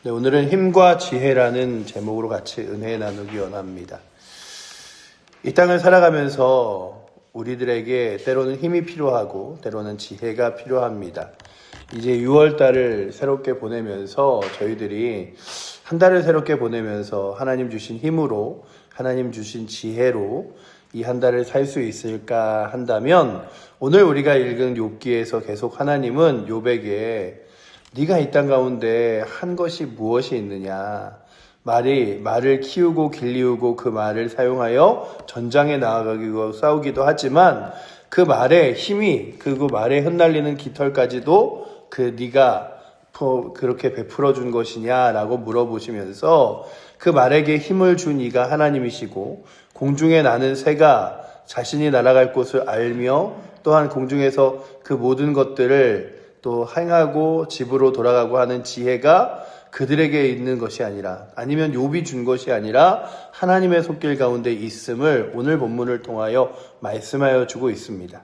네, 오늘은 힘과 지혜라는 제목으로 같이 은혜 나누기 원합니다. 이 땅을 살아가면서 우리들에게 때로는 힘이 필요하고 때로는 지혜가 필요합니다. 이제 6월달을 새롭게 보내면서 저희들이 한 달을 새롭게 보내면서 하나님 주신 힘으로 하나님 주신 지혜로 이 한 달을 살 수 있을까 한다면 오늘 우리가 읽은 욥기에서 계속 하나님은 욥에게 네가 이 땅 가운데 한 것이 무엇이 있느냐, 말을 키우고 길리우고 그 말을 사용하여 전장에 나아가기도 싸우기도 하지만 그 말의 힘이 그리고 말에 흩날리는 깃털까지도 네가 그렇게 베풀어 준 것이냐라고 물어보시면서 그 말에게 힘을 준 이가 하나님이시고 공중에 나는 새가 자신이 날아갈 곳을 알며 또한 공중에서 그 모든 것들을 또 행하고 집으로 돌아가고 하는 지혜가 그들에게 있는 것이 아니라 아니면 욥이 준 것이 아니라 하나님의 손길 가운데 있음을 오늘 본문을 통하여 말씀하여 주고 있습니다.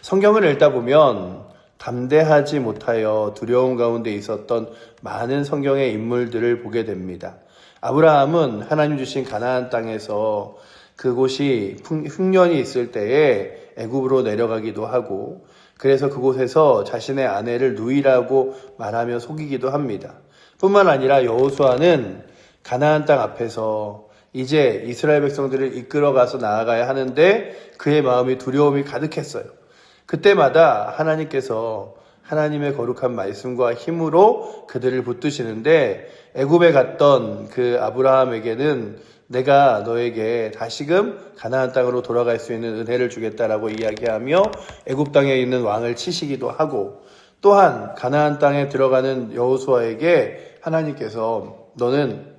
성경을 읽다 보면 담대하지 못하여 두려움 가운데 있었던 많은 성경의 인물들을 보게 됩니다. 아브라함은 하나님 주신 가나안 땅에서 그곳이 흉년이 있을 때에 애굽으로 내려가기도 하고 그래서 그곳에서 자신의 아내를 누이라고 말하며 속이기도 합니다. 뿐만 아니라 여호수아는 가나안 땅 앞에서 이제 이스라엘 백성들을 이끌어가서 나아가야 하는데 그의 마음이 두려움이 가득했어요. 그때마다 하나님께서 하나님의 거룩한 말씀과 힘으로 그들을 붙드시는데 애굽에 갔던 그 아브라함에게는 내가 너에게 다시금 가나안 땅으로 돌아갈 수 있는 은혜를 주겠다라고 이야기하며 애굽 땅에 있는 왕을 치시기도 하고 또한 가나안 땅에 들어가는 여호수아에게 하나님께서 너는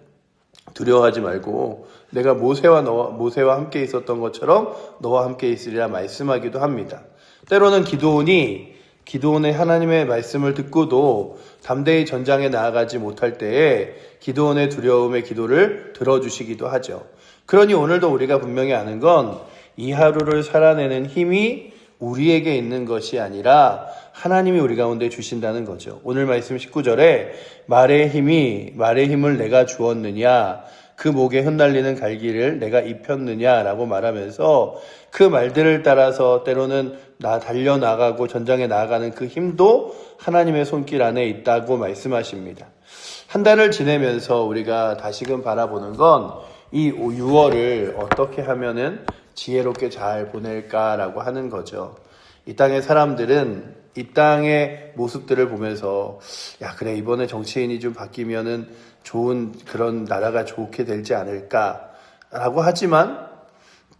두려워하지 말고 내가 모세와 함께 있었던 것처럼 너와 함께 있으리라 말씀하기도 합니다. 때로는 기드온의 하나님의 말씀을 듣고도 담대히 전장에 나아가지 못할 때에 기드온의 두려움의 기도를 들어주시기도 하죠. 그러니 오늘도 우리가 분명히 아는 건 이 하루를 살아내는 힘이 우리에게 있는 것이 아니라 하나님이 우리 가운데 주신다는 거죠. 오늘 말씀 19절에 말의 힘을 내가 주었느냐, 그 목에 흩날리는 갈기를 내가 입혔느냐라고 말하면서 그 말들을 따라서 때로는 달려나가고 전장에 나아가는 그 힘도 하나님의 손길 안에 있다고 말씀하십니다. 한 달을 지내면서 우리가 다시금 바라보는 건 이 6월을 어떻게 하면은 지혜롭게 잘 보낼까라고 하는 거죠. 이 땅의 사람들은 이 땅의 모습들을 보면서 야 그래 이번에 정치인이 좀 바뀌면은 좋은 그런 나라가 좋게 되지 않을까라고 하지만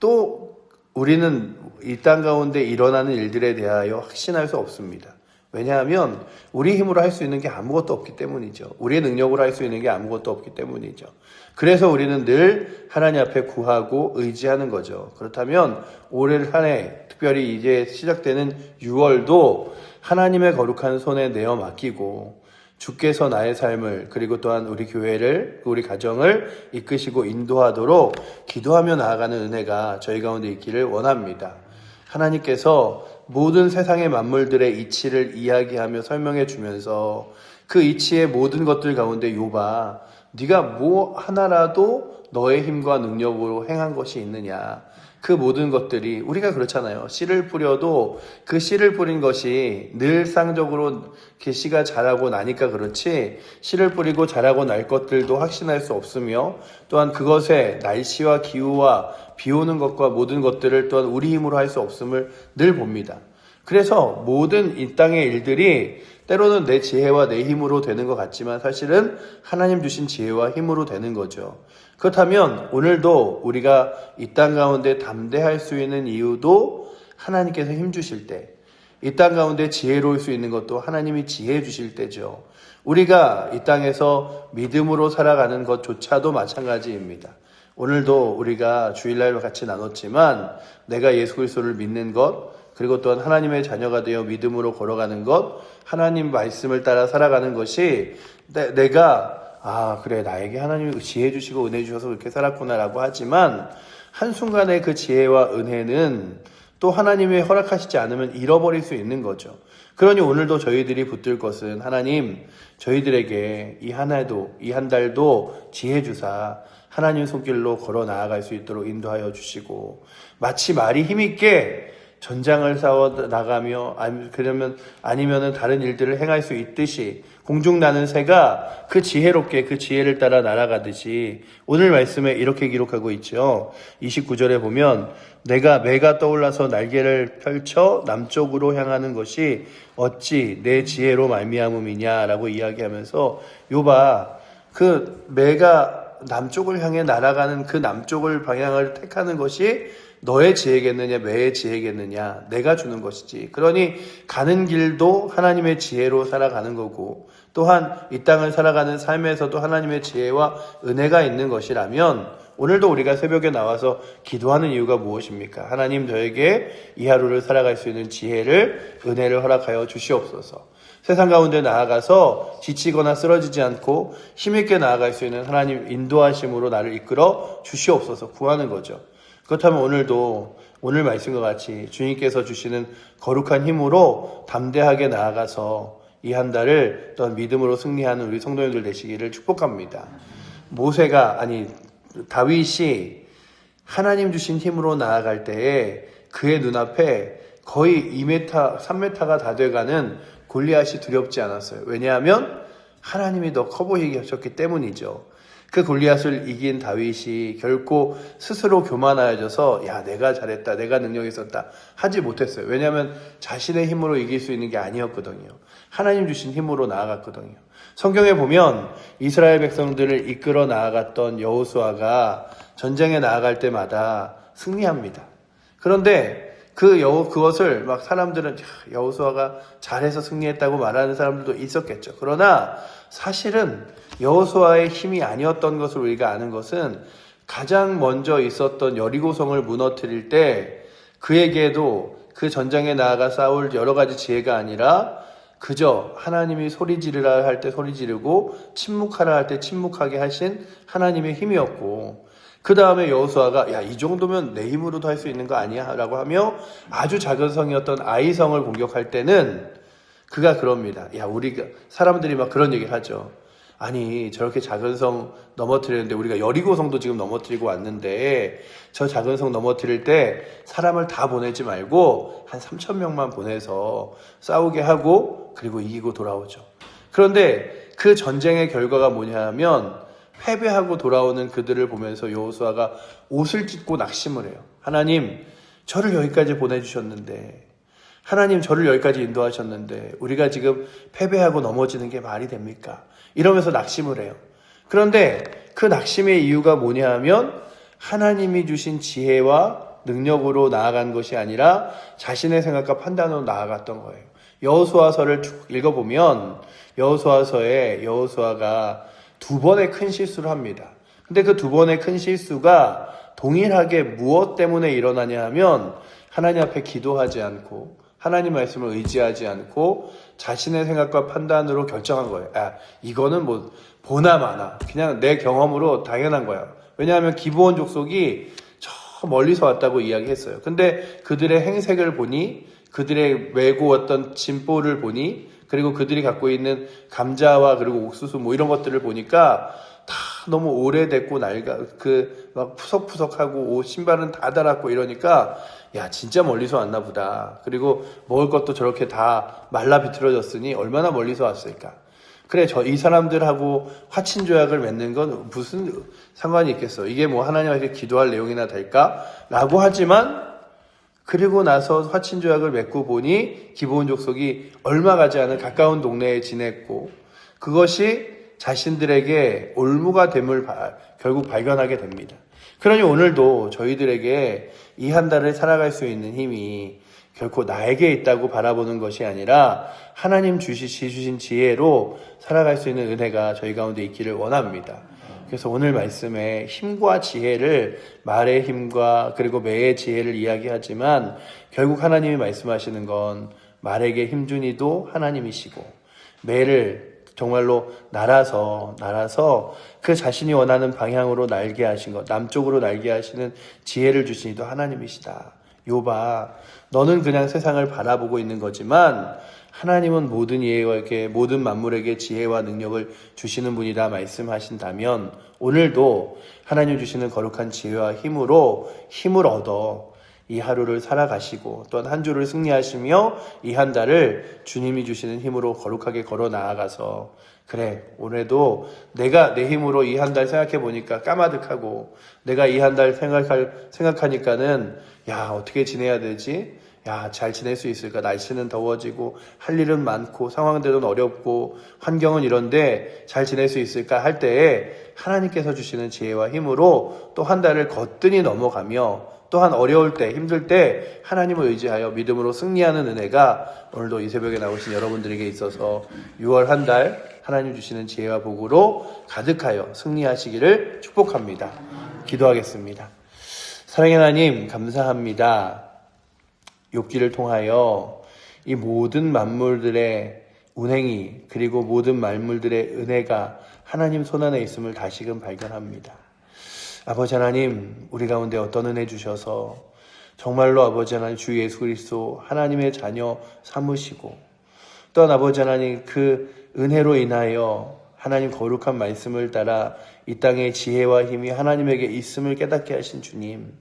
또 우리는 이 땅 가운데 일어나는 일들에 대하여 확신할 수 없습니다. 왜냐하면 우리 힘으로 할 수 있는 게 아무것도 없기 때문이죠. 우리의 능력으로 할 수 있는 게 아무것도 없기 때문이죠. 그래서 우리는 늘 하나님 앞에 구하고 의지하는 거죠. 그렇다면 올해 한 해, 특별히 이제 시작되는 6월도 하나님의 거룩한 손에 내어 맡기고 주께서 나의 삶을 그리고 또한 우리 교회를 우리 가정을 이끄시고 인도하도록 기도하며 나아가는 은혜가 저희 가운데 있기를 원합니다. 하나님께서 모든 세상의 만물들의 이치를 이야기하며 설명해 주면서 그 이치의 모든 것들 가운데 욥아 네가 뭐 하나라도 너의 힘과 능력으로 행한 것이 있느냐. 그 모든 것들이 우리가 그렇잖아요. 씨를 뿌려도 그 씨를 뿌린 것이 늘상적으로 그 씨가 자라고 나니까 그렇지 씨를 뿌리고 자라고 날 것들도 확신할 수 없으며 또한 그것에 날씨와 기후와 비 오는 것과 모든 것들을 또한 우리 힘으로 할 수 없음을 늘 봅니다. 그래서 모든 이 땅의 일들이 때로는 내 지혜와 내 힘으로 되는 것 같지만 사실은 하나님 주신 지혜와 힘으로 되는 거죠. 그렇다면 오늘도 우리가 이 땅 가운데 담대할 수 있는 이유도 하나님께서 힘 주실 때, 이 땅 가운데 지혜로울 수 있는 것도 하나님이 지혜 주실 때죠. 우리가 이 땅에서 믿음으로 살아가는 것조차도 마찬가지입니다. 오늘도 우리가 주일날 같이 나눴지만 내가 예수 그리스도를 믿는 것 그리고 또한 하나님의 자녀가 되어 믿음으로 걸어가는 것 하나님 말씀을 따라 살아가는 것이 내가 그래 나에게 하나님이 지혜 주시고 은혜 주셔서 그렇게 살았구나라고 하지만 한순간에 그 지혜와 은혜는 또 하나님이 허락하시지 않으면 잃어버릴 수 있는 거죠. 그러니 오늘도 저희들이 붙들 것은 하나님, 저희들에게 이 한 해도, 이 한 달도 지혜 주사 하나님 손길로 걸어 나아갈 수 있도록 인도하여 주시고, 마치 말이 힘있게 전장을 싸워 나가며 아니면은 다른 일들을 행할 수 있듯이 공중 나는 새가 그 지혜롭게 그 지혜를 따라 날아가듯이 오늘 말씀에 이렇게 기록하고 있죠. 29절에 보면 매가 떠올라서 날개를 펼쳐 남쪽으로 향하는 것이 어찌 내 지혜로 말미암음이냐라고 이야기하면서 요봐, 그 매가 남쪽을 향해 날아가는 그 남쪽을 방향을 택하는 것이 너의 지혜겠느냐 매의 지혜겠느냐, 내가 주는 것이지. 그러니 가는 길도 하나님의 지혜로 살아가는 거고, 또한 이 땅을 살아가는 삶에서도 하나님의 지혜와 은혜가 있는 것이라면 오늘도 우리가 새벽에 나와서 기도하는 이유가 무엇입니까? 하나님, 저에게 이 하루를 살아갈 수 있는 지혜를, 은혜를 허락하여 주시옵소서. 세상 가운데 나아가서 지치거나 쓰러지지 않고 힘있게 나아갈 수 있는 하나님 인도하심으로 나를 이끌어 주시옵소서 구하는 거죠. 그렇다면 오늘도 오늘 말씀과 같이 주님께서 주시는 거룩한 힘으로 담대하게 나아가서 이 한 달을 또한 믿음으로 승리하는 우리 성도님들 되시기를 축복합니다. 다윗이 하나님 주신 힘으로 나아갈 때에 그의 눈앞에 거의 2m, 3m가 다 돼가는 골리앗이 두렵지 않았어요. 왜냐하면 하나님이 더 커 보이게 하셨기 때문이죠. 그 골리앗을 이긴 다윗이 결코 스스로 교만하여져서 야, 내가 잘했다, 내가 능력이 있었다 하지 못했어요. 왜냐하면 자신의 힘으로 이길 수 있는 게 아니었거든요. 하나님 주신 힘으로 나아갔거든요. 성경에 보면 이스라엘 백성들을 이끌어 나아갔던 여호수아가 전쟁에 나아갈 때마다 승리합니다. 그런데 그것을 막 사람들은 여호수아가 잘해서 승리했다고 말하는 사람들도 있었겠죠. 그러나 사실은 여호수아의 힘이 아니었던 것을 우리가 아는 것은 가장 먼저 있었던 여리고성을 무너뜨릴 때 그에게도 그 전장에 나아가 싸울 여러 가지 지혜가 아니라 그저 하나님이 소리 지르라 할 때 소리 지르고 침묵하라 할 때 침묵하게 하신 하나님의 힘이었고, 그 다음에 여호수아가 야, 이 정도면 내 힘으로도 할 수 있는 거 아니야? 라고 하며 아주 작은 성이었던 아이성을 공격할 때는 그가 그럽니다. 야, 사람들이 막 그런 얘기를 하죠. 아니, 저렇게 작은 성 넘어뜨리는데 우리가 여리고성도 지금 넘어뜨리고 왔는데 저 작은 성 넘어뜨릴 때 사람을 다 보내지 말고 한 3,000명만 보내서 싸우게 하고 그리고 이기고 돌아오죠. 그런데 그 전쟁의 결과가 뭐냐 하면 패배하고 돌아오는 그들을 보면서 여호수아가 옷을 찢고 낙심을 해요. 하나님, 저를 여기까지 보내주셨는데, 하나님 저를 여기까지 인도하셨는데 우리가 지금 패배하고 넘어지는 게 말이 됩니까? 이러면서 낙심을 해요. 그런데 그 낙심의 이유가 뭐냐 하면 하나님이 주신 지혜와 능력으로 나아간 것이 아니라 자신의 생각과 판단으로 나아갔던 거예요. 여호수아서를 쭉 읽어보면 여호수아서에 여호수아가 2번의 큰 실수를 합니다. 근데 그 2번의 큰 실수가 동일하게 무엇 때문에 일어나냐 하면 하나님 앞에 기도하지 않고 하나님 말씀을 의지하지 않고 자신의 생각과 판단으로 결정한 거예요. 이거는 뭐 보나 마나 그냥 내 경험으로 당연한 거야. 왜냐하면 기브온 족속이 저 멀리서 왔다고 이야기했어요. 근데 그들의 행색을 보니, 그들의 메고 왔던 짐볼을 보니, 그리고 그들이 갖고 있는 감자와 그리고 옥수수 뭐 이런 것들을 보니까 다 너무 오래됐고 막 푸석푸석하고 옷 신발은 다 닳았고 이러니까 야, 진짜 멀리서 왔나 보다. 그리고 먹을 것도 저렇게 다 말라 비틀어졌으니 얼마나 멀리서 왔을까. 그래, 이 사람들하고 화친 조약을 맺는 건 무슨 상관이 있겠어. 이게 뭐 하나님한테 기도할 내용이나 될까? 라고 하지만 그리고 나서 화친 조약을 맺고 보니 기브온 족속이 얼마 가지 않은 가까운 동네에 지냈고 그것이 자신들에게 올무가 됨을 결국 발견하게 됩니다. 그러니 오늘도 저희들에게 이 한 달을 살아갈 수 있는 힘이 결코 나에게 있다고 바라보는 것이 아니라 하나님 주신 지혜로 살아갈 수 있는 은혜가 저희 가운데 있기를 원합니다. 그래서 오늘 말씀에 힘과 지혜를, 말의 힘과 그리고 매의 지혜를 이야기하지만 결국 하나님이 말씀하시는 건 말에게 힘준이도 하나님이시고 매를 정말로 날아서 그 자신이 원하는 방향으로 날게 하신 것, 남쪽으로 날게 하시는 지혜를 주신 이도 하나님이시다. 욥아, 너는 그냥 세상을 바라보고 있는 거지만 하나님은 모든 이에게, 모든 만물에게 지혜와 능력을 주시는 분이라 말씀하신다면 오늘도 하나님 주시는 거룩한 지혜와 힘으로 힘을 얻어 이 하루를 살아가시고 또한 한 주를 승리하시며 이 한 달을 주님이 주시는 힘으로 거룩하게 걸어 나아가서 그래, 올해도 내가 내 힘으로 이 한 달 생각해 보니까 까마득하고 내가 이 한 달 생각하니까는 야, 어떻게 지내야 되지? 야, 잘 지낼 수 있을까? 날씨는 더워지고 할 일은 많고 상황들은 어렵고 환경은 이런데 잘 지낼 수 있을까 할 때에 하나님께서 주시는 지혜와 힘으로 또 한 달을 거뜬히 넘어가며 또한 어려울 때, 힘들 때 하나님을 의지하여 믿음으로 승리하는 은혜가 오늘도 이 새벽에 나오신 여러분들에게 있어서 6월 한 달 하나님 주시는 지혜와 복으로 가득하여 승리하시기를 축복합니다. 기도하겠습니다. 사랑의 하나님, 감사합니다. 욥기를 통하여 이 모든 만물들의 운행이 그리고 모든 만물들의 은혜가 하나님 손안에 있음을 다시금 발견합니다. 아버지 하나님, 우리 가운데 어떤 은혜 주셔서 정말로 아버지 하나님 주 예수 그리스도 하나님의 자녀 삼으시고 또한 아버지 하나님 그 은혜로 인하여 하나님 거룩한 말씀을 따라 이 땅의 지혜와 힘이 하나님에게 있음을 깨닫게 하신 주님,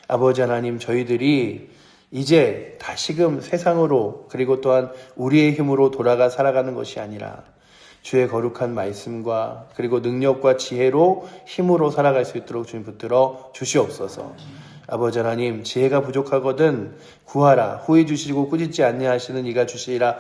아버지 하나님, 저희들이 이제 다시금 세상으로 그리고 또한 우리의 힘으로 돌아가 살아가는 것이 아니라 주의 거룩한 말씀과 그리고 능력과 지혜로 힘으로 살아갈 수 있도록 주님 붙들어 주시옵소서. 아버지 하나님, 지혜가 부족하거든 구하라, 후히 주시고 꾸짖지 아니하시는 이가 주시리라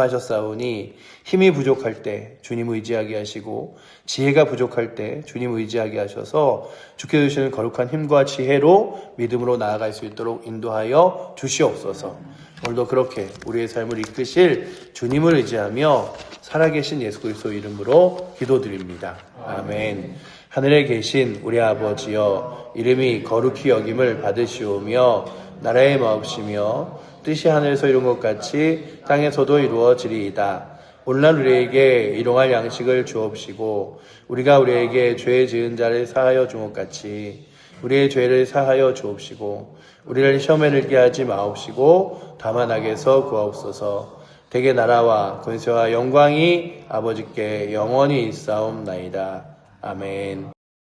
말씀하셨사오니 힘이 부족할 때 주님 의지하게 하시고 지혜가 부족할 때 주님 의지하게 하셔서 주께 주시는 거룩한 힘과 지혜로 믿음으로 나아갈 수 있도록 인도하여 주시옵소서. 오늘도 그렇게 우리의 삶을 이끄실 주님을 의지하며 살아계신 예수 그리스도 이름으로 기도드립니다. 아멘. 하늘에 계신 우리 아버지여, 이름이 거룩히 여김을 받으시오며 나라의 마옵시며 뜻이 하늘에서 이룬 것 같이 땅에서도 이루어지리이다. 오늘날 우리에게 일용할 양식을 주옵시고 우리가 우리에게 죄 지은 자를 사하여 준 것 같이 우리의 죄를 사하여 주옵시고 우리를 시험에 들게 하지 마옵시고 다만 악에서 구하옵소서. 대개 나라와 권세와 영광이 아버지께 영원히 있사옵나이다. 아멘.